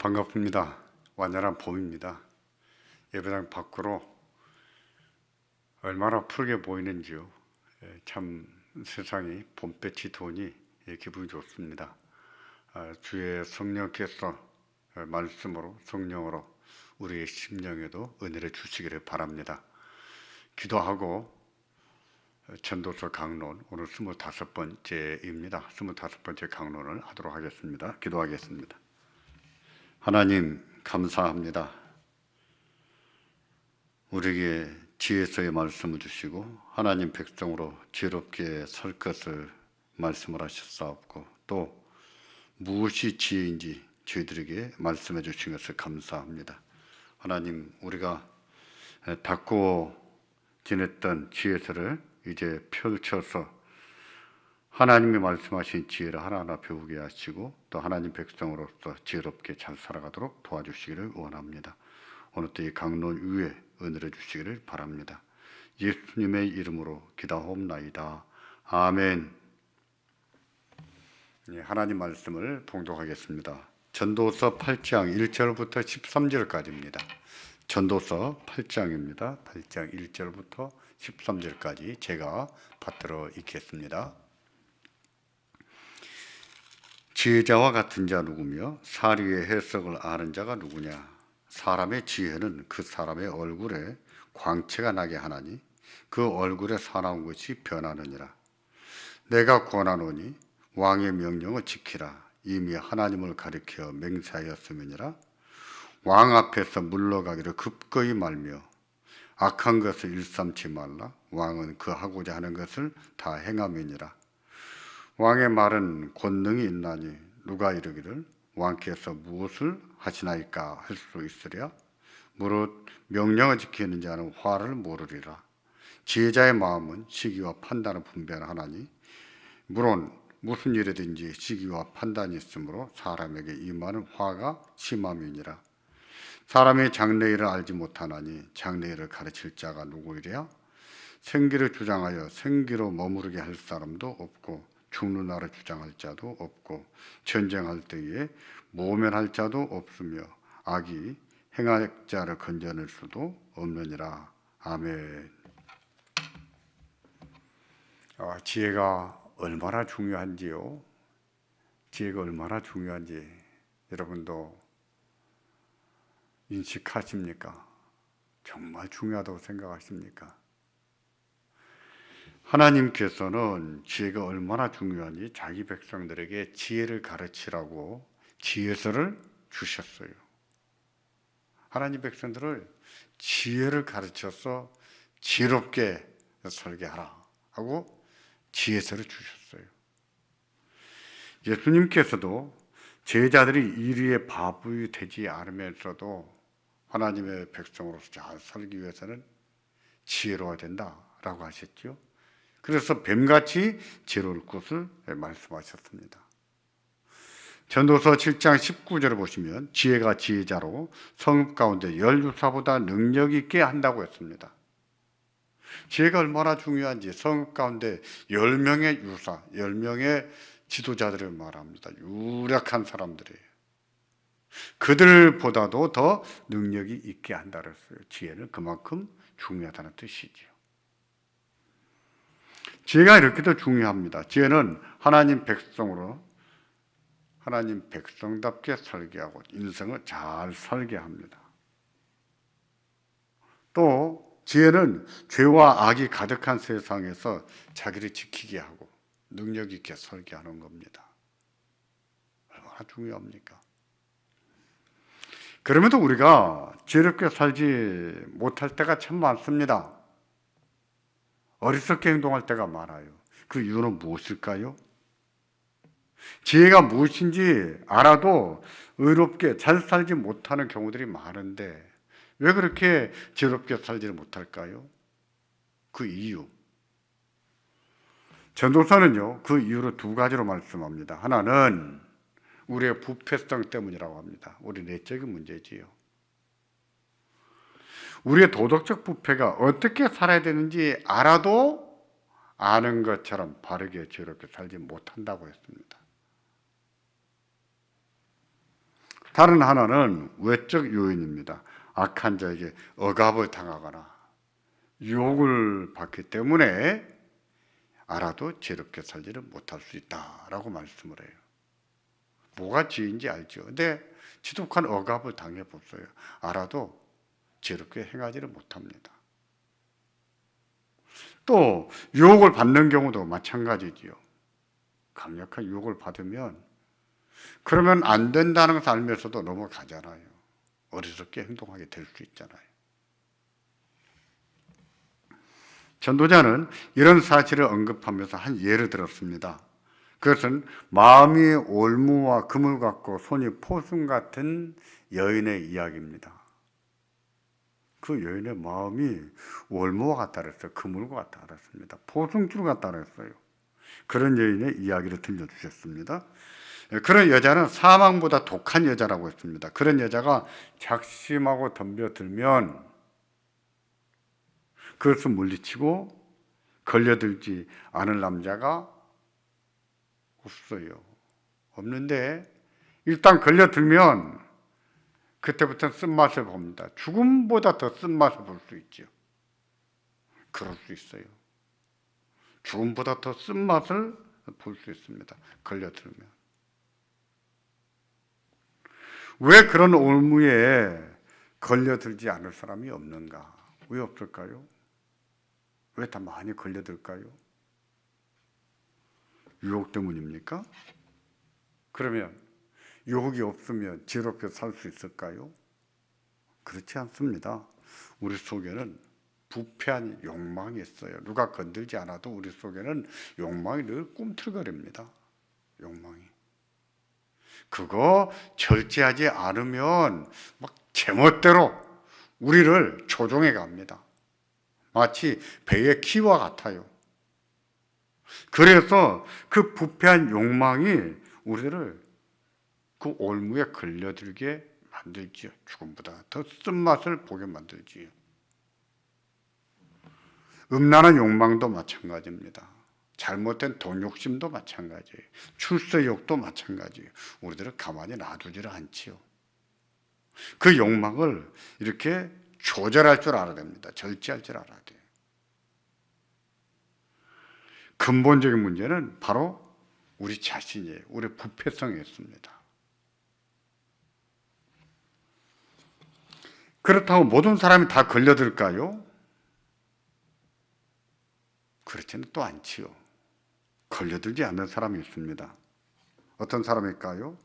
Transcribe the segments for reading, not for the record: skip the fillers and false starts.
반갑습니다. 완연한 봄입니다. 예배당 밖으로 얼마나 푸르게 보이는지요. 참 세상이 봄볕이 도니 기분이 좋습니다. 주의 성령께서 말씀으로 성령으로 우리의 심령에도 은혜를 주시기를 바랍니다. 기도하고 전도서 강론 오늘 25번째입니다. 25번째 강론을 하도록 하겠습니다. 기도하겠습니다. 하나님 감사합니다. 우리에게 지혜서의 말씀을 주시고 하나님 백성으로 지혜롭게 살 것을 말씀을 하셨사옵고 또 무엇이 지혜인지 저희들에게 말씀해 주신 것을 감사합니다. 하나님 우리가 닫고 지냈던 지혜서를 이제 펼쳐서 하나님이 말씀하신 지혜를 하나하나 배우게 하시고 또 하나님 백성으로서 지혜롭게 잘 살아가도록 도와주시기를 원합니다. 오늘 또 이 강론 위에 은혜를 주시기를 바랍니다. 예수님의 이름으로 기도하옵나이다. 아멘. 하나님 말씀을 봉독하겠습니다. 전도서 8장 1절부터 13절까지입니다. 전도서 8장입니다. 8장 1절부터 13절까지 제가 받들어 읽겠습니다. 지혜자와 같은 자 누구며 사리의 해석을 아는 자가 누구냐? 사람의 지혜는 그 사람의 얼굴에 광채가 나게 하나니 그 얼굴에 사나운 것이 변하느니라. 내가 권하노니 왕의 명령을 지키라. 이미 하나님을 가리켜 맹세하였음이니라. 왕 앞에서 물러가기를 급거이 말며 악한 것을 일삼지 말라. 왕은 그 하고자 하는 것을 다 행함이니라. 왕의 말은 권능이 있나니 누가 이르기를 왕께서 무엇을 하시나이까 할 수 있으랴. 무릇 명령을 지키는 자는 화를 모르리라. 지혜자의 마음은 시기와 판단을 분별하나니 물론 무슨 일이든지 시기와 판단이 있으므로 사람에게 임하는 화가 심함이니라. 사람이 장래일을 알지 못하나니 장래일을 가르칠 자가 누구이랴. 생기를 주장하여 생기로 머무르게 할 사람도 없고 죽는 날을 주장할 자도 없고 전쟁할 때에 모면할 자도 없으며 악이 행할 자를 건져낼 수도 없느니라. 아멘. 지혜가 얼마나 중요한지요. 지혜가 얼마나 중요한지 여러분도 인식하십니까? 정말 중요하다고 생각하십니까? 하나님께서는 지혜가 얼마나 중요한지 자기 백성들에게 지혜를 가르치라고 지혜서를 주셨어요. 하나님 백성들을 지혜를 가르쳐서 지혜롭게 살게하라 하고 지혜서를 주셨어요. 예수님께서도 제자들이 이리에 바보이 되지 않으면서도 하나님의 백성으로서 잘 살기 위해서는 지혜로워야 된다라고 하셨죠. 그래서 뱀같이 지혜로울 것을 말씀하셨습니다. 전도서 7장 19절을 보시면 지혜가 지혜자로 성읍 가운데 10유사보다 능력 있게 한다고 했습니다. 지혜가 얼마나 중요한지 성읍 가운데 10명의 유사, 10명의 지도자들을 말합니다. 유력한 사람들이에요. 그들보다도 더 능력이 있게 한다 그랬어요. 지혜는 그만큼 중요하다는 뜻이죠. 지혜가 이렇게도 중요합니다. 지혜는 하나님 백성으로 하나님 백성답게 살게 하고 인생을 잘 살게 합니다. 또 지혜는 죄와 악이 가득한 세상에서 자기를 지키게 하고 능력 있게 살게 하는 겁니다. 얼마나 중요합니까? 그럼에도 우리가 지혜롭게 살지 못할 때가 참 많습니다. 어리석게 행동할 때가 많아요. 그 이유는 무엇일까요? 지혜가 무엇인지 알아도 의롭게 잘 살지 못하는 경우들이 많은데 왜 그렇게 지혜롭게 살지를 못할까요? 그 이유. 전도서는요, 그 이유를 두 가지로 말씀합니다. 하나는 우리의 부패성 때문이라고 합니다. 우리 내적인 문제지요. 우리의 도덕적 부패가 어떻게 살아야 되는지 알아도 아는 것처럼 바르게 지혜롭게 살지 못한다고 했습니다. 다른 하나는 외적 요인입니다. 악한 자에게 억압을 당하거나 유혹을 받기 때문에 알아도 지혜롭게 살지를 못할 수 있다라고 말씀을 해요. 뭐가 지혜인지 알죠. 근데 지독한 억압을 당해보세요. 알아도 지혜롭게 행하지를 못합니다. 또 유혹을 받는 경우도 마찬가지지요. 강력한 유혹을 받으면 그러면 안 된다는 것을 알면서도 넘어가잖아요. 어리석게 행동하게 될 수 있잖아요. 전도자는 이런 사실을 언급하면서 한 예를 들었습니다. 그것은 마음이 올무와 금을 같고 손이 포승 같은 여인의 이야기입니다. 그 여인의 마음이 올무와 같다 그랬어요. 그물과 같다 그랬습니다. 포승줄 같다 그랬어요. 그런 여인의 이야기를 들려주셨습니다. 그런 여자는 사망보다 독한 여자라고 했습니다. 그런 여자가 작심하고 덤벼들면 그것을 물리치고 걸려들지 않을 남자가 없어요. 없는데 일단 걸려들면 그때부터 쓴맛을 봅니다. 죽음보다 더 쓴맛을 볼 수 있죠. 그럴 수 있어요. 죽음보다 더 쓴맛을 볼 수 있습니다. 걸려들면. 왜 그런 올무에 걸려들지 않을 사람이 없는가? 왜 없을까요? 왜 다 많이 걸려들까요? 유혹 때문입니까? 그러면 유혹이 없으면 지혜롭게 살 수 있을까요? 그렇지 않습니다. 우리 속에는 부패한 욕망이 있어요. 누가 건들지 않아도 우리 속에는 욕망이 늘 꿈틀거립니다. 욕망이. 그거 절제하지 않으면 막 제멋대로 우리를 조종해 갑니다. 마치 배의 키와 같아요. 그래서 그 부패한 욕망이 우리를 그 올무에 걸려들게 만들지요. 죽음보다 더 쓴맛을 보게 만들지요. 음란한 욕망도 마찬가지입니다. 잘못된 돈 욕심도 마찬가지예요. 출세욕도 마찬가지예요. 우리들은 가만히 놔두지를 않지요. 그 욕망을 이렇게 조절할 줄 알아야 됩니다. 절제할 줄 알아야 돼요. 근본적인 문제는 바로 우리 자신이에요. 우리 부패성에 있습니다. 그렇다고 모든 사람이 다 걸려들까요? 그렇지는 또 않지요. 걸려들지 않는 사람이 있습니다. 어떤 사람일까요?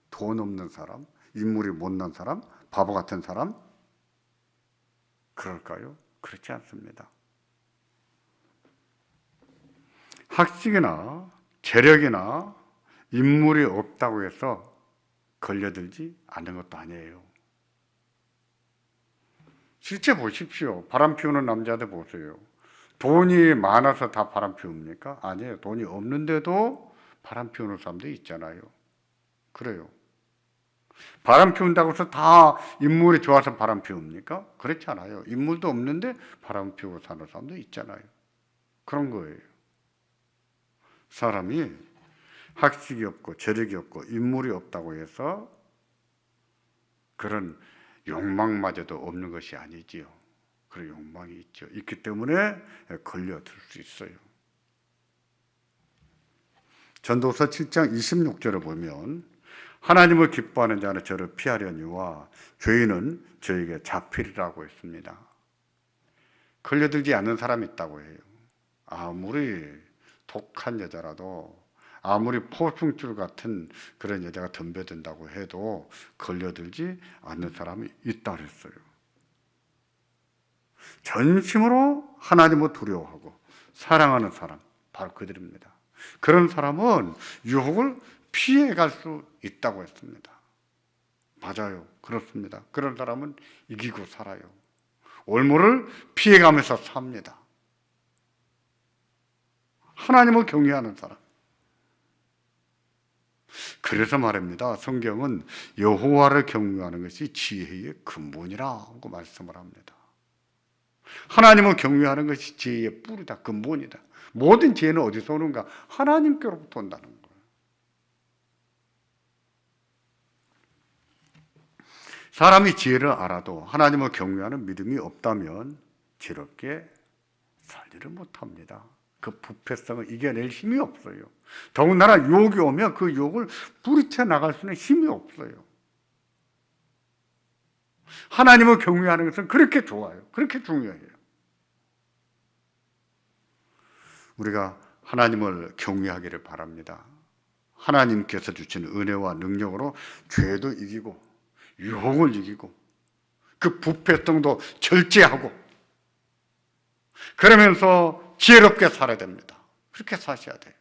돈 없는 사람, 인물이 못난 사람, 바보 같은 사람? 그럴까요? 그렇지 않습니다. 학식이나 재력이나 인물이 없다고 해서 걸려들지 않는 것도 아니에요. 실제 보십시오. 바람 피우는 남자들 보세요. 돈이 많아서 다 바람 피웁니까? 아니에요. 돈이 없는데도 바람 피우는 사람도 있잖아요. 그래요. 바람 피운다고 해서 다 인물이 좋아서 바람 피웁니까? 그렇지 않아요. 인물도 없는데 바람 피우고 사는 사람도 있잖아요. 그런 거예요. 사람이 학식이 없고 재력이 없고 인물이 없다고 해서 그런 욕망마저도 없는 것이 아니지요. 그런 욕망이 있죠. 있기 때문에 걸려들 수 있어요. 전도서 7장 26절을 보면 하나님을 기뻐하는 자는 저를 피하려니와 죄인은 저에게 잡히리라고 했습니다. 걸려들지 않는 사람이 있다고 해요. 아무리 독한 여자라도 아무리 포승줄 같은 그런 여자가 덤벼든다고 해도 걸려들지 않는 사람이 있다 그랬어요. 전심으로 하나님을 두려워하고 사랑하는 사람, 바로 그들입니다. 그런 사람은 유혹을 피해갈 수 있다고 했습니다. 맞아요. 그렇습니다. 그런 사람은 이기고 살아요. 올무를 피해가면서 삽니다. 하나님을 경외하는 사람. 그래서 말입니다. 성경은 여호와를 경외하는 것이 지혜의 근본이라고 말씀을 합니다. 하나님을 경외하는 것이 지혜의 뿌리다, 근본이다. 모든 지혜는 어디서 오는가? 하나님께로부터 온다는 거예요. 사람이 지혜를 알아도 하나님을 경외하는 믿음이 없다면 지혜롭게 살지를 못합니다. 그 부패성을 이겨낼 힘이 없어요. 더군다나 유혹이 오면 그 유혹을 부딪혀 나갈 수는 힘이 없어요. 하나님을 경외하는 것은 그렇게 좋아요. 그렇게 중요해요. 우리가 하나님을 경외하기를 바랍니다. 하나님께서 주신 은혜와 능력으로 죄도 이기고 유혹을 이기고 그 부패성도 절제하고 그러면서 지혜롭게 살아야 됩니다. 그렇게 사셔야 돼요.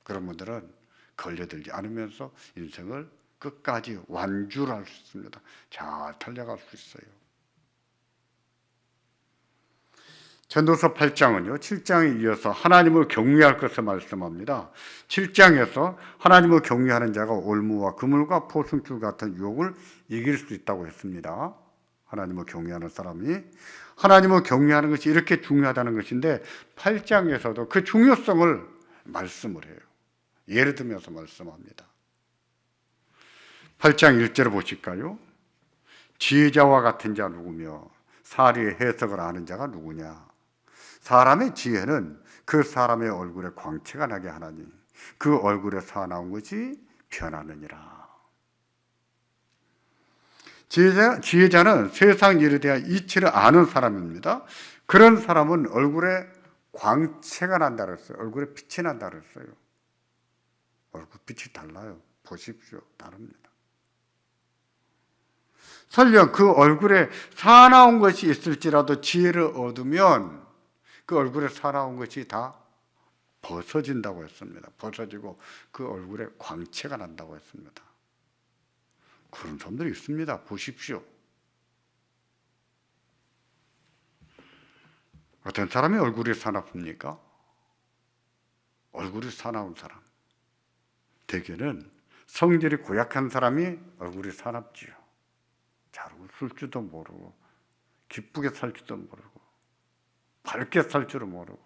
그런 분들은 걸려들지 않으면서 인생을 끝까지 완주할 수 있습니다. 잘 달려갈 수 있어요. 전도서 8장은요 7장에 이어서 하나님을 경외할 것을 말씀합니다. 7장에서 하나님을 경외하는 자가 올무와 그물과 포승줄 같은 유혹을 이길 수 있다고 했습니다. 하나님을 경외하는 사람이 하나님을 경외하는 것이 이렇게 중요하다는 것인데 8장에서도 그 중요성을 말씀을 해요. 예를 들면서 말씀합니다. 8장 1절을 보실까요? 지혜자와 같은 자 누구며 사리의 해석을 아는 자가 누구냐? 사람의 지혜는 그 사람의 얼굴에 광채가 나게 하나니 그 얼굴에 사나운 것이 변하느니라. 지혜자는 세상 일에 대한 이치를 아는 사람입니다. 그런 사람은 얼굴에 광채가 난다 그랬어요. 얼굴에 빛이 난다 그랬어요. 얼굴 빛이 달라요. 보십시오. 다릅니다. 설령 그 얼굴에 사나운 것이 있을지라도 지혜를 얻으면 그 얼굴에 사나운 것이 다 벗어진다고 했습니다. 벗어지고 그 얼굴에 광채가 난다고 했습니다. 그런 사람들이 있습니다. 보십시오. 어떤 사람이 얼굴이 사납습니까? 얼굴이 사나운 사람. 대개는 성질이 고약한 사람이 얼굴이 사납지요. 잘 웃을 줄도 모르고 기쁘게 살 줄도 모르고 밝게 살 줄을 모르고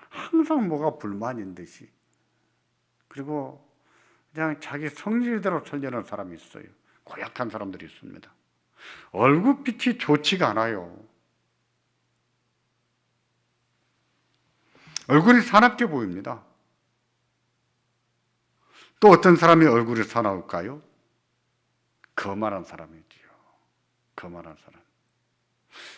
항상 뭐가 불만인 듯이 그리고 그냥 자기 성질대로 살려는 사람이 있어요. 고약한 사람들이 있습니다. 얼굴빛이 좋지가 않아요. 얼굴이 사납게 보입니다. 또 어떤 사람이 얼굴이 사나울까요? 거만한 사람이지요. 거만한 사람.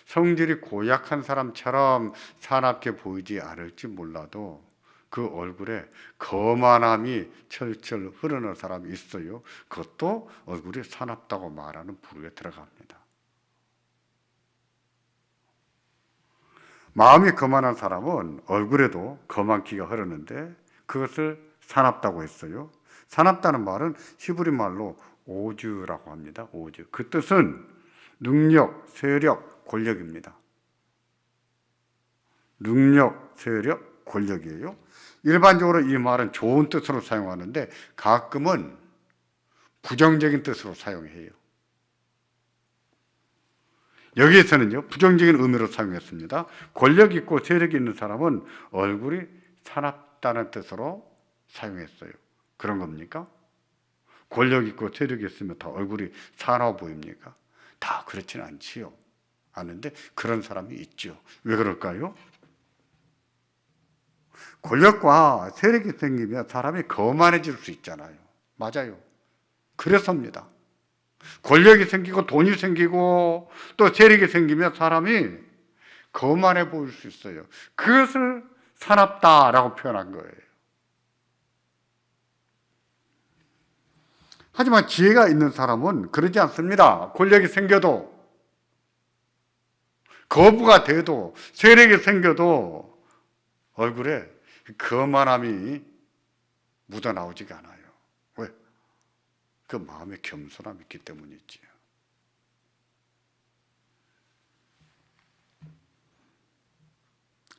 성질이 고약한 사람처럼 사납게 보이지 않을지 몰라도 그 얼굴에 거만함이 철철 흐르는 사람이 있어요. 그것도 얼굴이 사납다고 말하는 부류에 들어갑니다. 마음이 거만한 사람은 얼굴에도 거만기가 흐르는데 그것을 사납다고 했어요. 사납다는 말은 히브리 말로 오즈라고 합니다. 오즈. 그 뜻은 능력, 세력, 권력입니다. 능력, 세력, 권력이에요. 일반적으로 이 말은 좋은 뜻으로 사용하는데 가끔은 부정적인 뜻으로 사용해요. 여기에서는요, 부정적인 의미로 사용했습니다. 권력 있고 세력이 있는 사람은 얼굴이 사납다는 뜻으로 사용했어요. 그런 겁니까? 권력 있고 세력이 있으면 다 얼굴이 사나워 보입니까? 다 그렇지는 않지요. 않은데 그런 사람이 있죠. 왜 그럴까요? 권력과 세력이 생기면 사람이 거만해질 수 있잖아요. 맞아요. 그래서입니다. 권력이 생기고 돈이 생기고 또 세력이 생기면 사람이 거만해 보일 수 있어요. 그것을 사납다라고 표현한 거예요. 하지만 지혜가 있는 사람은 그러지 않습니다. 권력이 생겨도 거부가 돼도 세력이 생겨도 얼굴에 거만함이 묻어나오지가 않아요. 왜? 그 마음에 겸손함이 있기 때문이지요.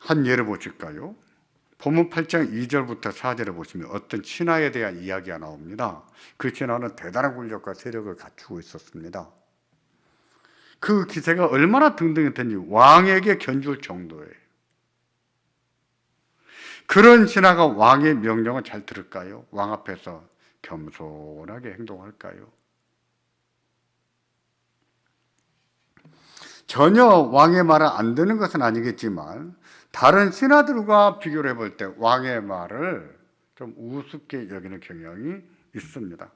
한 예를 보실까요? 본문 8장 2절부터 4절에 보시면 어떤 신하에 대한 이야기가 나옵니다. 그 신하는 대단한 권력과 세력을 갖추고 있었습니다. 그 기세가 얼마나 등등했던지 왕에게 견줄 정도예요. 그런 신하가 왕의 명령을 잘 들을까요? 왕 앞에서 겸손하게 행동할까요? 전혀 왕의 말을 안 듣는 것은 아니겠지만 다른 신하들과 비교를 해볼 때 왕의 말을 좀 우습게 여기는 경향이 있습니다.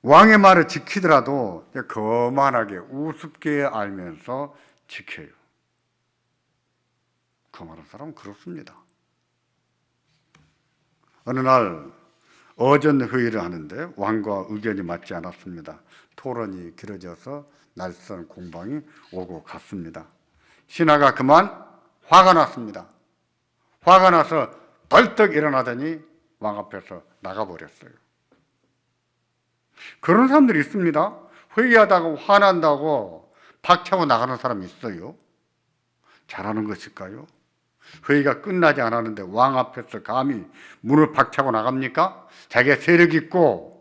왕의 말을 지키더라도 거만하게 우습게 알면서 지켜요. 거만한 사람은 그렇습니다. 어느 날 어전 회의를 하는데 왕과 의견이 맞지 않았습니다. 토론이 길어져서 날선 공방이 오고 갔습니다. 신하가 그만 화가 났습니다. 화가 나서 벌떡 일어나더니 왕 앞에서 나가버렸어요. 그런 사람들이 있습니다. 회의하다가 화난다고 박차고 나가는 사람이 있어요. 잘하는 것일까요? 회의가 끝나지 않았는데 왕 앞에서 감히 문을 박차고 나갑니까? 자기가 세력 있고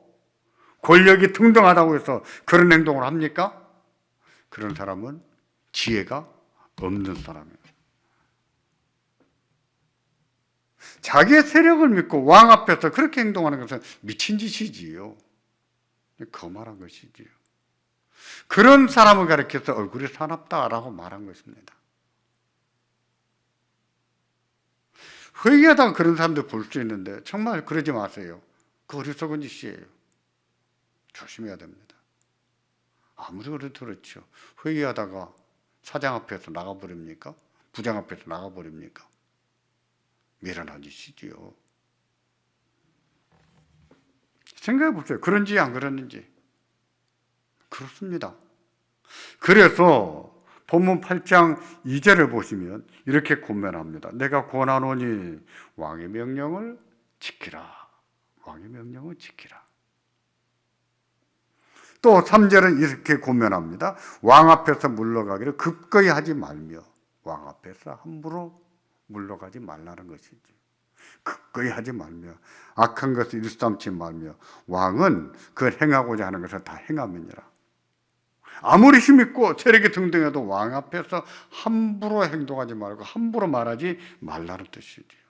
권력이 등등하다고 해서 그런 행동을 합니까? 그런 사람은 지혜가 없는 사람이에요. 자기의 세력을 믿고 왕 앞에서 그렇게 행동하는 것은 미친 짓이지요. 거만한 것이지요. 그런 사람을 가리켜서 얼굴이 사납다라고 말한 것입니다. 회의하다가 그런 사람들 볼 수 있는데 정말 그러지 마세요. 그 어리석은 짓이에요. 조심해야 됩니다. 아무리 그래도 그렇죠. 회의하다가 사장 앞에서 나가버립니까? 부장 앞에서 나가버립니까? 미련한 짓이지요. 생각해 보세요. 그런지 안 그랬는지. 그렇습니다. 그래서 본문 8장 2절을 보시면 이렇게 권면합니다. 내가 권하노니 왕의 명령을 지키라. 왕의 명령을 지키라. 또 3절은 이렇게 권면합니다. 왕 앞에서 물러가기를 급거이 하지 말며. 왕 앞에서 함부로 물러가지 말라는 것이지. 급거이 하지 말며 악한 것을 일삼지 말며 왕은 그 행하고자 하는 것을 다 행함이니라. 아무리 힘있고 세력이 등등해도 왕 앞에서 함부로 행동하지 말고 함부로 말하지 말라는 뜻이지요.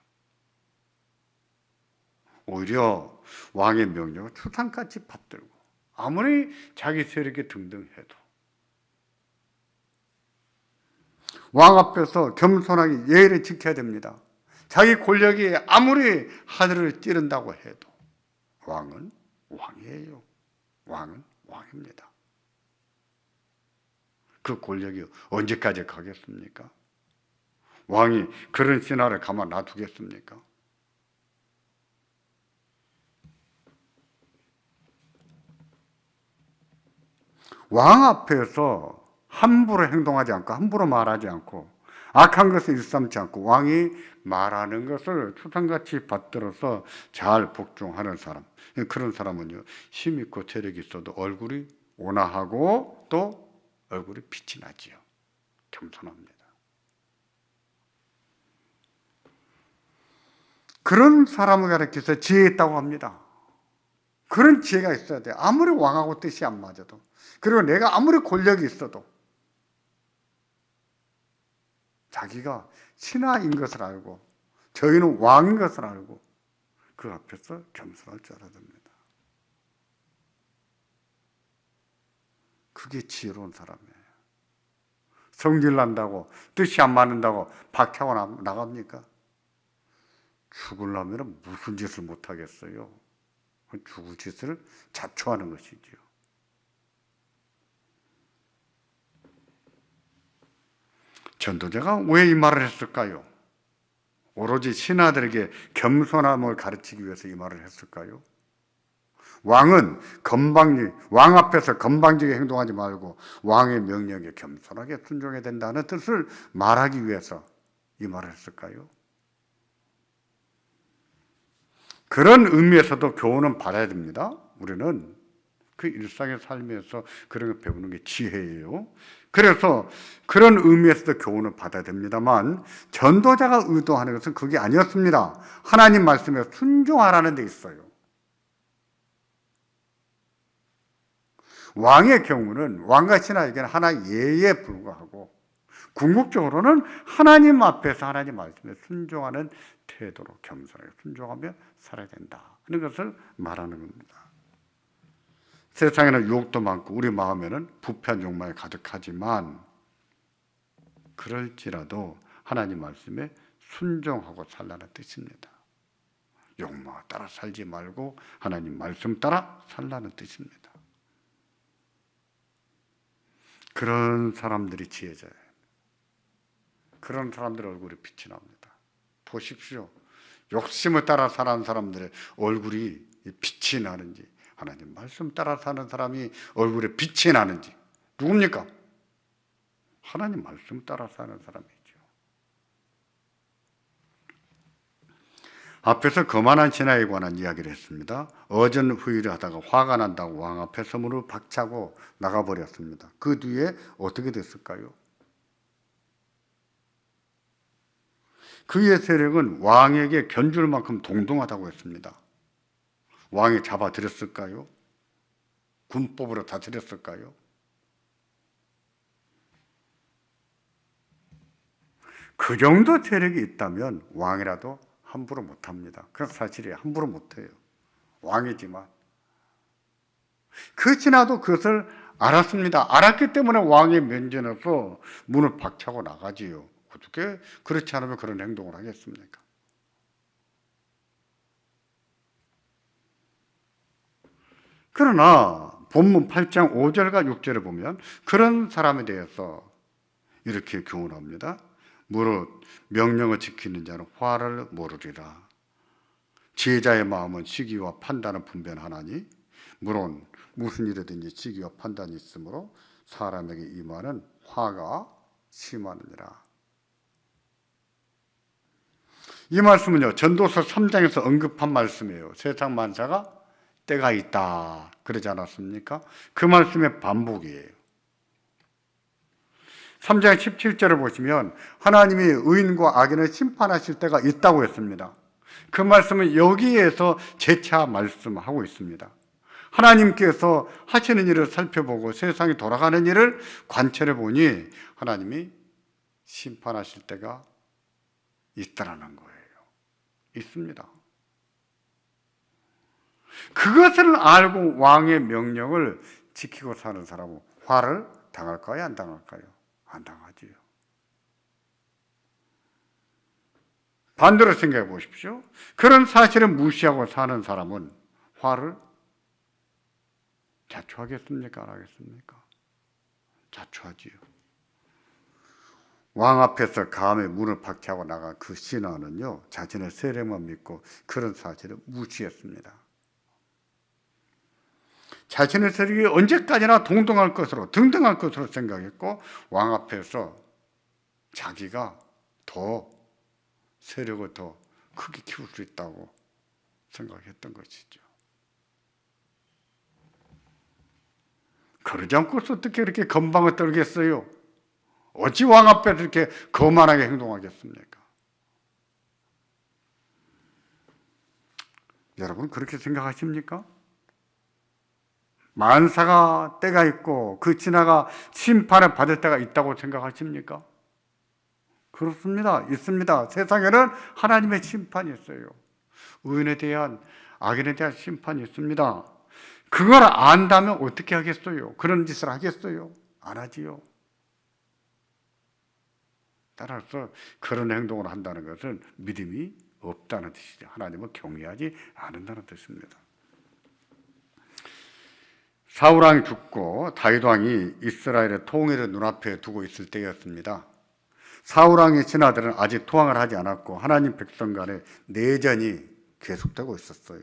오히려 왕의 명령을 추상같이 받들고 아무리 자기 세력이 등등해도 왕 앞에서 겸손하게 예의를 지켜야 됩니다. 자기 권력이 아무리 하늘을 찌른다고 해도 왕은 왕이에요. 왕은 왕입니다. 그 권력이 언제까지 가겠습니까? 왕이 그런 신하를 가만 놔두겠습니까? 왕 앞에서 함부로 행동하지 않고 함부로 말하지 않고 악한 것을 일삼지 않고 왕이 말하는 것을 추상같이 받들어서 잘 복종하는 사람, 그런 사람은요 힘있고 재력이 있어도 얼굴이 온화하고 또 얼굴이 빛이 나지요. 겸손합니다. 그런 사람을 가리켜서 지혜 있다고 합니다. 그런 지혜가 있어야 돼요. 아무리 왕하고 뜻이 안 맞아도, 그리고 내가 아무리 권력이 있어도 자기가 신하인 것을 알고 저희는 왕인 것을 알고 그 앞에서 겸손할 줄 알아야 됩니다. 그게 지혜로운 사람이에요. 성질 난다고 뜻이 안 맞는다고 박차고 나갑니까? 죽으려면 무슨 짓을 못하겠어요. 죽을 짓을 자초하는 것이지요. 전도자가 왜 이 말을 했을까요? 오로지 신하들에게 겸손함을 가르치기 위해서 이 말을 했을까요? 왕은 왕 앞에서 건방지게 행동하지 말고 왕의 명령에 겸손하게 순종해야 된다는 뜻을 말하기 위해서 이 말을 했을까요? 그런 의미에서도 교훈은 받아야 됩니다. 우리는 그 일상의 삶에서 그런 걸 배우는 게 지혜예요. 그래서 그런 의미에서도 교훈을 받아야 됩니다만 전도자가 의도하는 것은 그게 아니었습니다. 하나님 말씀에 순종하라는 데 있어요. 왕의 경우는 왕과 신하에게는 하나의 예에 불과하고 궁극적으로는 하나님 앞에서 하나님 말씀에 순종하는 태도로 겸손하게 순종하며 살아야 된다 하는 것을 말하는 겁니다. 세상에는 유혹도 많고 우리 마음에는 부패한 욕망이 가득하지만 그럴지라도 하나님 말씀에 순종하고 살라는 뜻입니다. 욕망 따라 살지 말고 하나님 말씀 따라 살라는 뜻입니다. 그런 사람들이 지혜자예요. 그런 사람들의 얼굴이 빛이 납니다. 보십시오. 욕심을 따라 사는 사람들의 얼굴이 빛이 나는지, 하나님 말씀 따라 사는 사람이 얼굴에 빛이 나는지, 누굽니까? 하나님 말씀 따라 사는 사람이죠. 앞에서 거만한 신하에 관한 이야기를 했습니다. 어전후일을 하다가 화가 난다고 왕 앞에서 문을 박차고 나가버렸습니다. 그 뒤에 어떻게 됐을까요? 그의 세력은 왕에게 견줄 만큼 동동하다고 했습니다. 왕이 잡아들였을까요? 군법으로 다스렸을까요? 그 정도 세력이 있다면 왕이라도 함부로 못합니다. 그건 사실이에요. 함부로 못해요. 왕이지만. 그 지나도 그것을 알았습니다. 알았기 때문에 왕의 면전에서 문을 박차고 나가지요. 어떻게 그렇지 않으면 그런 행동을 하겠습니까? 그러나 본문 8장 5절과 6절을 보면 그런 사람에 대해서 이렇게 교훈합니다. 무릇 명령을 지키는 자는 화를 모르리라. 지혜자의 마음은 시기와 판단을 분별하나니 물론 무슨 일이든지 시기와 판단이 있으므로 사람에게 임하는 화가 심하느니라. 이 말씀은요, 전도서 3장에서 언급한 말씀이에요. 세상 만사가 때가 있다 그러지 않았습니까? 그 말씀의 반복이에요. 3장 17절을 보시면 하나님이 의인과 악인을 심판하실 때가 있다고 했습니다. 그 말씀은 여기에서 재차 말씀하고 있습니다. 하나님께서 하시는 일을 살펴보고 세상이 돌아가는 일을 관찰해 보니 하나님이 심판하실 때가 있다라는 거예요. 있습니다. 그것을 알고 왕의 명령을 지키고 사는 사람은 화를 당할까요? 안 당할까요? 안 당하지요. 반대로 생각해 보십시오. 그런 사실을 무시하고 사는 사람은 화를 자초하겠습니까? 안 하겠습니까? 자초하지요. 왕 앞에서 감히 문을 박차고 나간 그 신하는요, 자신의 세력만 믿고 그런 사실을 무시했습니다. 자신의 세력이 언제까지나 동등할 것으로, 등등할 것으로 생각했고 왕 앞에서 자기가 더 세력을 더 크게 키울 수 있다고 생각했던 것이죠. 그러지 않고서 어떻게 이렇게 건방을 떨겠어요? 어찌 왕 앞에서 이렇게 거만하게 행동하겠습니까? 여러분 그렇게 생각하십니까? 만사가 때가 있고 그 진화가 심판을 받을 때가 있다고 생각하십니까? 그렇습니다. 있습니다. 세상에는 하나님의 심판이 있어요. 의인에 대한, 악인에 대한 심판이 있습니다. 그걸 안다면 어떻게 하겠어요? 그런 짓을 하겠어요? 안 하지요. 따라서 그런 행동을 한다는 것은 믿음이 없다는 뜻이죠. 하나님을 경외하지 않는다는 뜻입니다. 사울 왕이 죽고 다윗 왕이 이스라엘의 통일을 눈앞에 두고 있을 때였습니다. 사울 왕의 신하들은 아직 토항을 하지 않았고 하나님 백성 간의 내전이 계속되고 있었어요.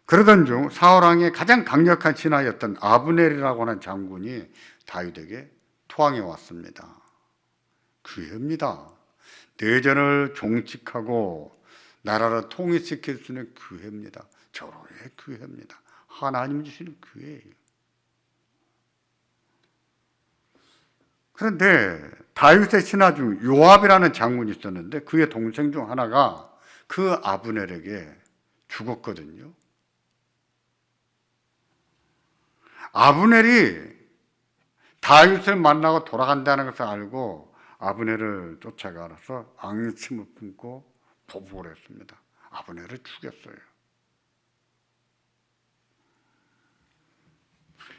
그러던 중 사울 왕의 가장 강력한 신하였던 아브넬이라고 하는 장군이 다윗에게 토항해 왔습니다. 기회입니다. 내전을 종식하고 나라를 통일시킬 수 있는 기회입니다. 절호의 기회입니다. 하나님 주시는 기회예요. 그런데 다윗의 신하 중 요압이라는 장군이 있었는데 그의 동생 중 하나가 그 아브넬에게 죽었거든요. 아브넬이 다윗을 만나고 돌아간다는 것을 알고 아브넬을 쫓아가서 앙심을 품고 보복을 했습니다. 아브넬을 죽였어요.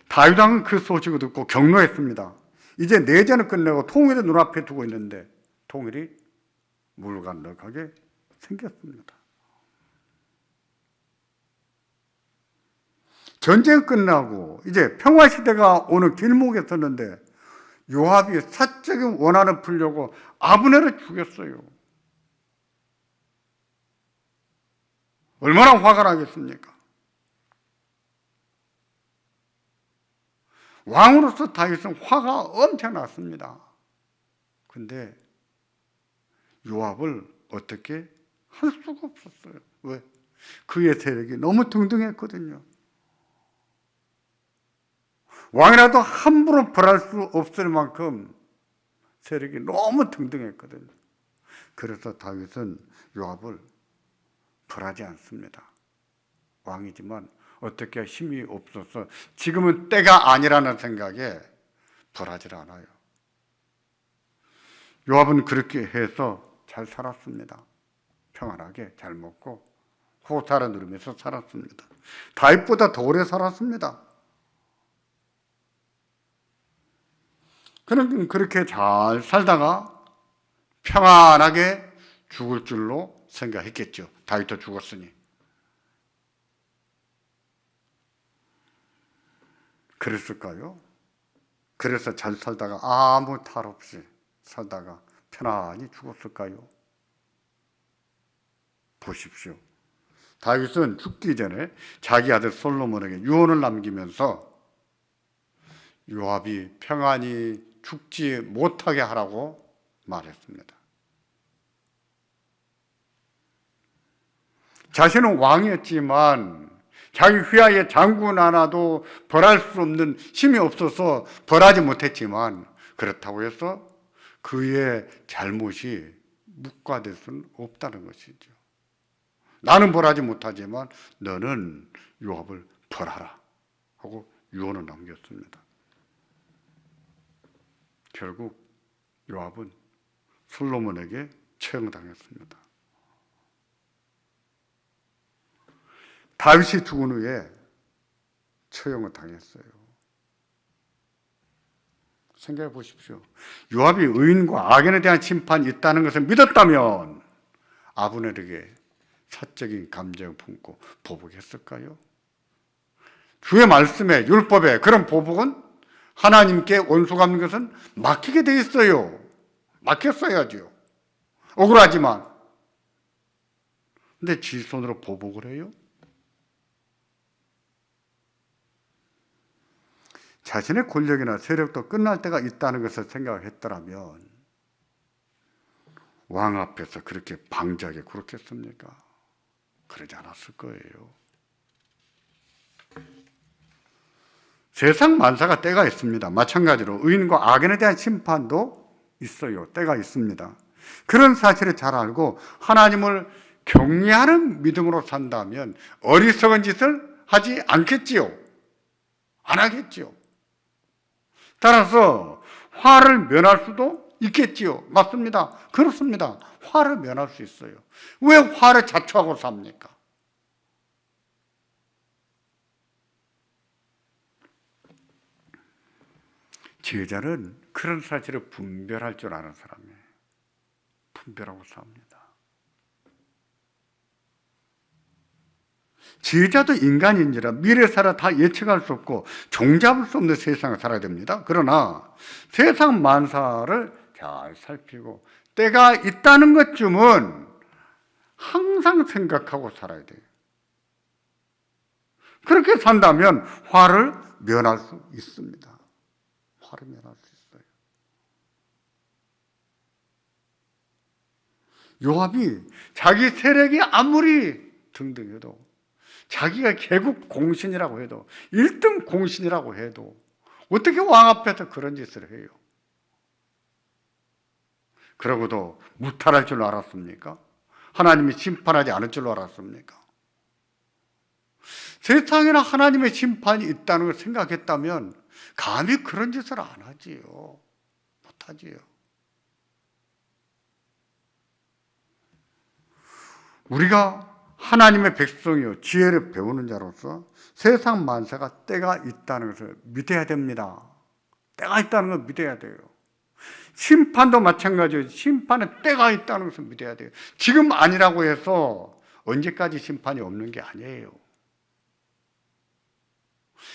다윗 왕은 그 소식을 듣고 격노했습니다. 이제 내전을 끝내고 통일을 눈앞에 두고 있는데 통일이 물간덕하게 생겼습니다. 전쟁 끝나고 이제 평화시대가 오는 길목에 섰는데 요압이 사적인 원한을 풀려고 아브넬을 죽였어요. 얼마나 화가 나겠습니까? 왕으로서 다윗은 화가 엄청났습니다. 근데 요압을 어떻게 할 수가 없었어요. 왜? 그의 세력이 너무 등등했거든요. 왕이라도 함부로 벌할 수 없을 만큼 세력이 너무 등등했거든요. 그래서 다윗은 요압을 벌하지 않습니다. 왕이지만 어떻게 힘이 없어서 지금은 때가 아니라는 생각에 벌하지 않아요. 요압은 그렇게 해서 잘 살았습니다. 평안하게 잘 먹고 호사를 누리면서 살았습니다. 다윗보다 더 오래 살았습니다. 그는 그렇게 잘 살다가 평안하게 죽을 줄로 생각했겠죠. 다윗도 죽었으니. 그랬을까요? 그래서 잘 살다가 아무 탈 없이 살다가 편안히 죽었을까요? 보십시오. 다윗은 죽기 전에 자기 아들 솔로몬에게 유언을 남기면서 요압이 평안히 죽지 못하게 하라고 말했습니다. 자신은 왕이었지만 자기 휘하에 장군 하나도 벌할 수 없는 힘이 없어서 벌하지 못했지만 그렇다고 해서 그의 잘못이 묵과될 수는 없다는 것이죠. 나는 벌하지 못하지만 너는 요압을 벌하라 하고 유언을 남겼습니다. 결국 요압은 솔로몬에게 처형당했습니다. 다윗이 죽은 후에 처형을 당했어요. 생각해 보십시오. 요압이 의인과 악인에 대한 심판이 있다는 것을 믿었다면 아브넬에게 사적인 감정을 품고 보복했을까요? 주의 말씀에 율법에 그런 보복은 하나님께 원수 갚는 것은 맡기게 돼 있어요. 맡겼어야죠. 억울하지만. 근데 지 손으로 보복을 해요? 자신의 권력이나 세력도 끝날 때가 있다는 것을 생각했더라면 왕 앞에서 그렇게 방자하게 굴었겠습니까? 그러지 않았을 거예요. 세상 만사가 때가 있습니다. 마찬가지로 의인과 악인에 대한 심판도 있어요. 때가 있습니다. 그런 사실을 잘 알고 하나님을 경외하는 믿음으로 산다면 어리석은 짓을 하지 않겠지요. 안 하겠지요. 따라서 화를 면할 수도 있겠지요. 맞습니다. 그렇습니다. 화를 면할 수 있어요. 왜 화를 자초하고 삽니까? 지혜자는 그런 사실을 분별할 줄 아는 사람이에요. 분별하고 삽니다. 지혜자도 인간인지라 미래 살아 다 예측할 수 없고 종잡을 수 없는 세상을 살아야 됩니다. 그러나 세상 만사를 잘 살피고 때가 있다는 것쯤은 항상 생각하고 살아야 돼요. 그렇게 산다면 화를 면할 수 있습니다. 화를 면할 수 있어요. 요압이 자기 세력이 아무리 등등해도 자기가 개국 공신이라고 해도 1등 공신이라고 해도 어떻게 왕 앞에서 그런 짓을 해요? 그러고도 무탈할 줄 알았습니까? 하나님이 심판하지 않을 줄 알았습니까? 세상에는 하나님의 심판이 있다는 걸 생각했다면 감히 그런 짓을 안 하지요. 못하지요. 우리가 하나님의 백성이요 지혜를 배우는 자로서 세상 만사가 때가 있다는 것을 믿어야 됩니다. 때가 있다는 걸 믿어야 돼요. 심판도 마찬가지예요. 심판에 때가 있다는 것을 믿어야 돼요. 지금 아니라고 해서 언제까지 심판이 없는 게 아니에요.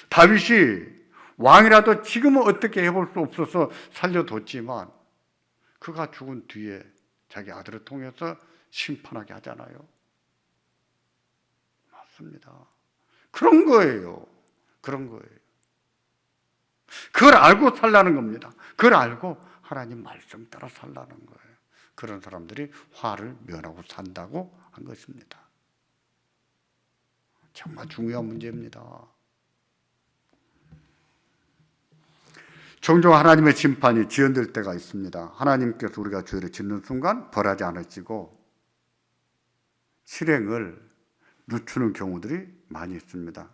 다윗이 왕이라도 지금은 어떻게 해볼 수 없어서 살려뒀지만 그가 죽은 뒤에 자기 아들을 통해서 심판하게 하잖아요. 맞습니다. 그런 거예요. 그런 거예요. 그걸 알고 살라는 겁니다. 그걸 알고 하나님 말씀 따라 살라는 거예요. 그런 사람들이 화를 면하고 산다고 한 것입니다. 정말 중요한 문제입니다. 종종 하나님의 심판이 지연될 때가 있습니다. 하나님께서 우리가 죄를 짓는 순간 벌하지 않으시고 실행을 늦추는 경우들이 많이 있습니다.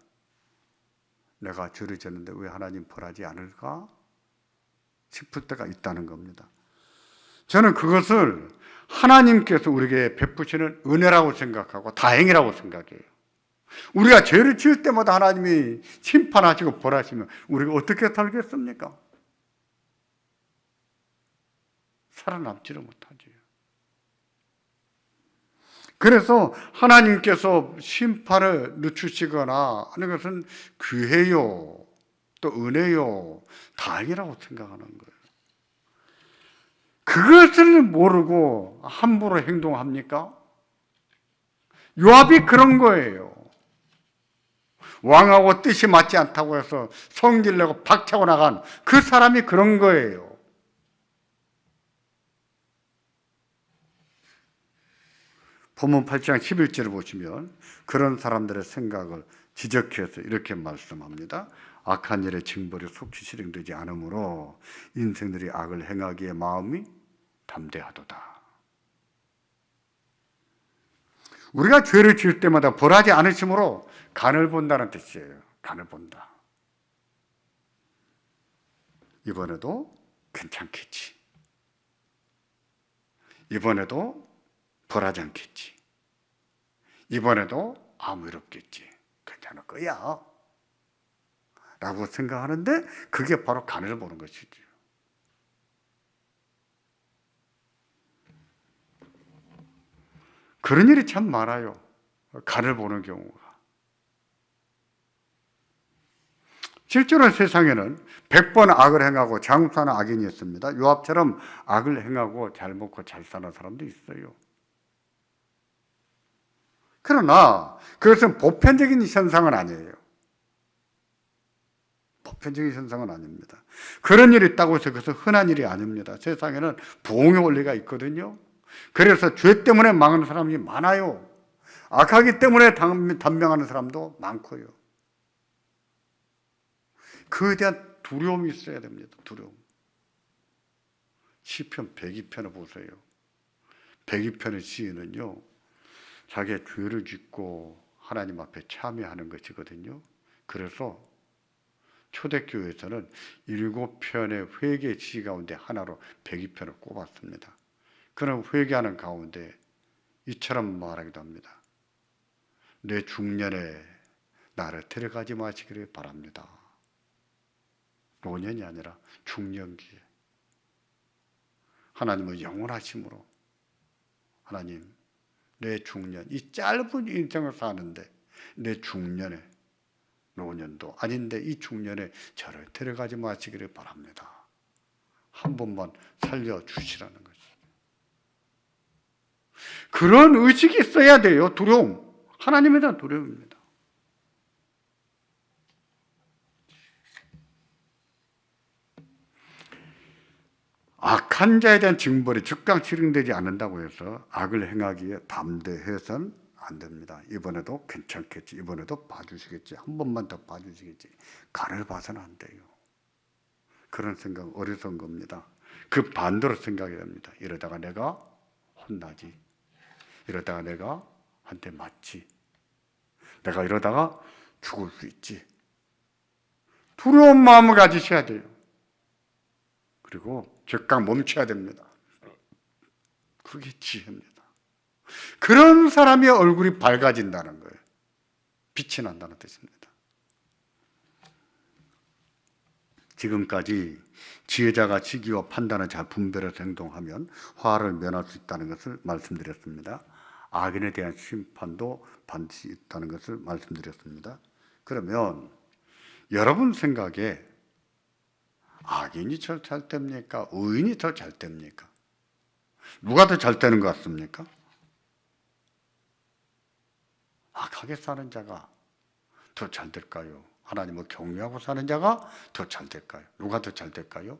내가 죄를 짓는데 왜 하나님 벌하지 않을까 싶을 때가 있다는 겁니다. 저는 그것을 하나님께서 우리에게 베푸시는 은혜라고 생각하고 다행이라고 생각해요. 우리가 죄를 지을 때마다 하나님이 심판하시고 벌하시면 우리가 어떻게 살겠습니까? 살아남지를 못하죠. 그래서 하나님께서 심판을 늦추시거나 하는 것은 기회요, 또 은혜요, 다행이라고 생각하는 거예요. 그것을 모르고 함부로 행동합니까? 요압이 그런 거예요. 왕하고 뜻이 맞지 않다고 해서 성질 내고 박차고 나간 그 사람이 그런 거예요. 본문 8장 11절을 보시면 그런 사람들의 생각을 지적해서 이렇게 말씀합니다. 악한 일의 징벌이 속히 실행되지 않으므로 인생들이 악을 행하기에 마음이 담대하도다. 우리가 죄를 지을 때마다 벌하지 않으심으로 간을 본다는 뜻이에요. 간을 본다. 이번에도 괜찮겠지. 이번에도 벌하지 않겠지. 이번에도 아무 일 없겠지. 괜찮을 거야. 라고 생각하는데 그게 바로 간을 보는 것이죠. 그런 일이 참 많아요. 간을 보는 경우가. 실제로 세상에는 100번 악을 행하고 장수하는 악인이 있습니다. 요압처럼 악을 행하고 잘 먹고 잘 사는 사람도 있어요. 그러나 그것은 보편적인 현상은 아니에요. 보편적인 현상은 아닙니다. 그런 일이 있다고 해서 그것은 흔한 일이 아닙니다. 세상에는 부흥의 원리가 있거든요. 그래서 죄 때문에 망하는 사람이 많아요. 악하기 때문에 단명하는 사람도 많고요. 그에 대한 두려움이 있어야 됩니다. 두려움. 시편 102편을 보세요. 102편의 시인은요, 자기의 죄를 짓고 하나님 앞에 참여하는 것이거든요. 그래서 초대교회에서는 7편의 회개 시 가운데 하나로 102편을 꼽았습니다. 그런 회개하는 가운데 이처럼 말하기도 합니다. 내 중년에 나를 데려가지 마시기를 바랍니다. 노년이 아니라 중년기에 하나님은 영원하심으로 하나님 내 중년, 이 짧은 인생을 사는데 내 중년에 노년도 아닌데 이 중년에 저를 데려가지 마시기를 바랍니다. 한 번만 살려주시라는 것이죠. 그런 의식이 있어야 돼요. 두려움. 하나님에 대한 두려움입니다. 악한 자에 대한 징벌이 즉각 실행되지 않는다고 해서 악을 행하기에 담대해서는 안 됩니다. 이번에도 괜찮겠지. 이번에도 봐주시겠지. 한 번만 더 봐주시겠지. 간을 봐서는 안 돼요. 그런 생각 어리석은 겁니다. 그 반대로 생각해야 합니다. 이러다가 내가 혼나지. 이러다가 내가 한테 맞지. 내가 이러다가 죽을 수 있지. 두려운 마음을 가지셔야 돼요. 그리고 즉각 멈춰야 됩니다. 그게 지혜입니다. 그런 사람의 얼굴이 밝아진다는 거예요. 빛이 난다는 뜻입니다. 지금까지 지혜자가 시기와 판단을 잘 분별해서 행동하면 화를 면할 수 있다는 것을 말씀드렸습니다. 악인에 대한 심판도 반드시 있다는 것을 말씀드렸습니다. 그러면 여러분 생각에 악인이 더 잘 됩니까? 의인이 더 잘 됩니까? 누가 더 잘 되는 것 같습니까? 악하게 사는 자가 더 잘 될까요? 하나님을 경외하고 사는 자가 더 잘 될까요? 누가 더 잘 될까요?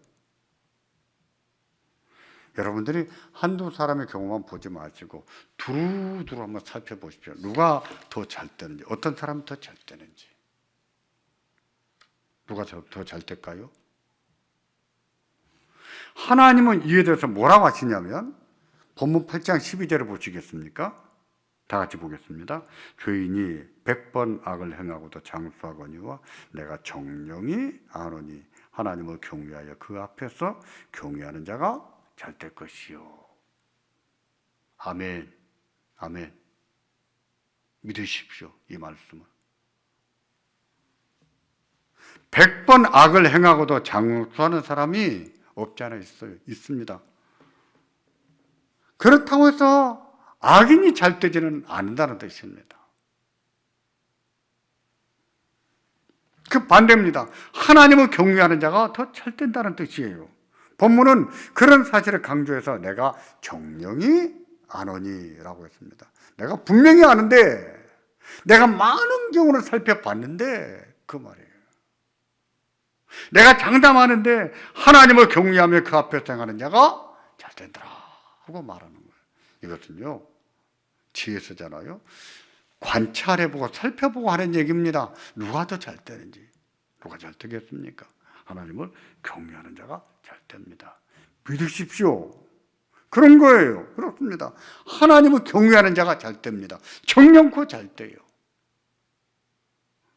여러분들이 한두 사람의 경우만 보지 마시고 두루두루 한번 살펴보십시오. 누가 더 잘 되는지, 어떤 사람이 더 잘 되는지. 누가 더 잘 될까요? 하나님은 이에 대해서 뭐라고 하시냐면 본문 8장 12절을 보시겠습니까? 다 같이 보겠습니다. 죄인이 100번 악을 행하고도 장수하거니와 내가 정령이 아노니 하나님을 경외하여 그 앞에서 경외하는 자가 잘 될 것이요. 아멘. 아멘. 믿으십시오. 이 말씀을. 100번 악을 행하고도 장수하는 사람이 없지 않아 있어요. 있습니다. 그렇다고 해서 악인이 잘 되지는 않는다는 뜻입니다. 그 반대입니다. 하나님을 경외하는 자가 더 잘 된다는 뜻이에요. 본문은 그런 사실을 강조해서 내가 정령이 아노니라고 했습니다. 내가 분명히 아는데 내가 많은 경우를 살펴봤는데 그 말이에요. 내가 장담하는데 하나님을 경외하며 그 앞에서 행하는 자가 잘 된다라 하고 말하는 거예요. 이것은요 지혜서잖아요. 관찰해보고 살펴보고 하는 얘기입니다. 누가 더 잘 되는지. 누가 잘 되겠습니까? 하나님을 경외하는 자가 잘 됩니다. 믿으십시오. 그런 거예요. 그렇습니다. 하나님을 경외하는 자가 잘 됩니다. 정령코 잘 돼요.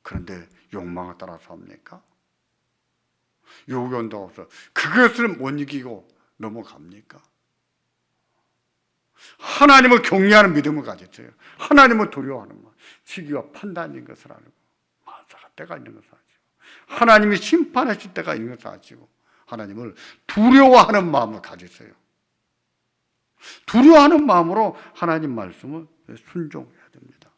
그런데 욕망을 따라서 합니까? 욕이 온다고 해서 그것을 못 이기고 넘어갑니까? 하나님을 경외하는 믿음을 가졌어요. 하나님을 두려워하는 것, 시기와 판단인 것을 알고 만사가 때가 있는 것을 아시고 하나님이 심판하실 때가 있는 것을 아시고 하나님을 두려워하는 마음을 가졌어요. 두려워하는 마음으로 하나님 말씀을 순종해야 됩니다.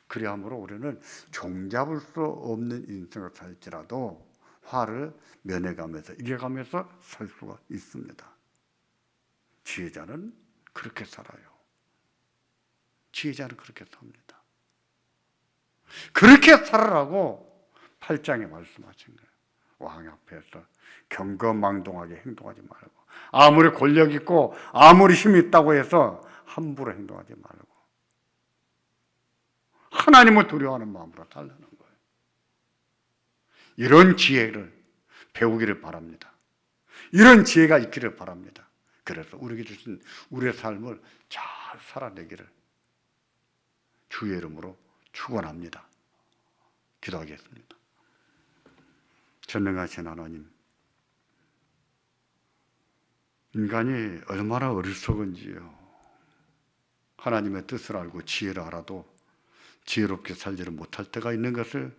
그리함으로 우리는 종잡을 수 없는 인생을 살지라도 화를 면해가면서 이겨가면서 살 수가 있습니다. 지혜자는 그렇게 살아요. 지혜자는 그렇게 삽니다. 그렇게 살아라고 8장에 말씀하신 거예요. 왕 앞에서 경거망동하게 행동하지 말고 아무리 권력 있고 아무리 힘이 있다고 해서 함부로 행동하지 말고 하나님을 두려워하는 마음으로 살라는 거예요. 이런 지혜를 배우기를 바랍니다. 이런 지혜가 있기를 바랍니다. 그래서 우리에게 주신 우리의 삶을 잘 살아내기를 주의 이름으로 축원합니다. 기도하겠습니다. 전능하신 하나님, 인간이 얼마나 어리석은지요. 하나님의 뜻을 알고 지혜를 알아도 지혜롭게 살지를 못할 때가 있는 것을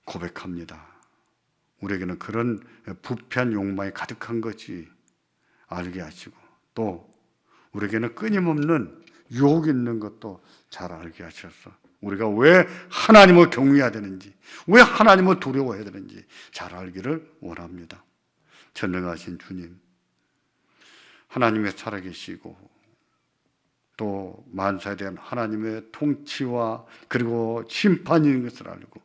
고백합니다. 우리에게는 그런 부패한 욕망이 가득한 것이 알게 하시고 또 우리에게는 끊임없는 유혹이 있는 것도 잘 알게 하셔서 우리가 왜 하나님을 경외해야 되는지 왜 하나님을 두려워해야 되는지 잘 알기를 원합니다. 전능하신 주님, 하나님의 살아계시고 또 만사에 대한 하나님의 통치와 그리고 심판이 있는 것을 알고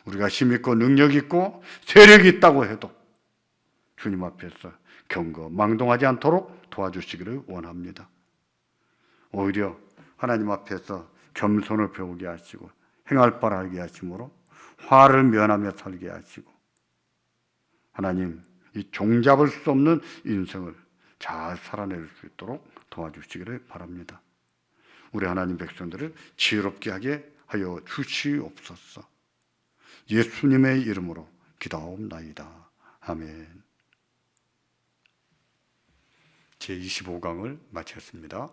우리가 힘 있고 능력 있고 세력이 있다고 해도 주님 앞에서 경거망동하지 않도록 도와주시기를 원합니다. 오히려 하나님 앞에서 겸손을 배우게 하시고 행할 바를 알게 하심으로 화를 면하며 살게 하시고 하나님 이 종잡을 수 없는 인생을 잘 살아낼 수 있도록 도와주시기를 바랍니다. 우리 하나님 백성들을 지혜롭게 하게 하여 주시옵소서. 예수님의 이름으로 기도하옵나이다. 아멘. 제25강을 마쳤습니다.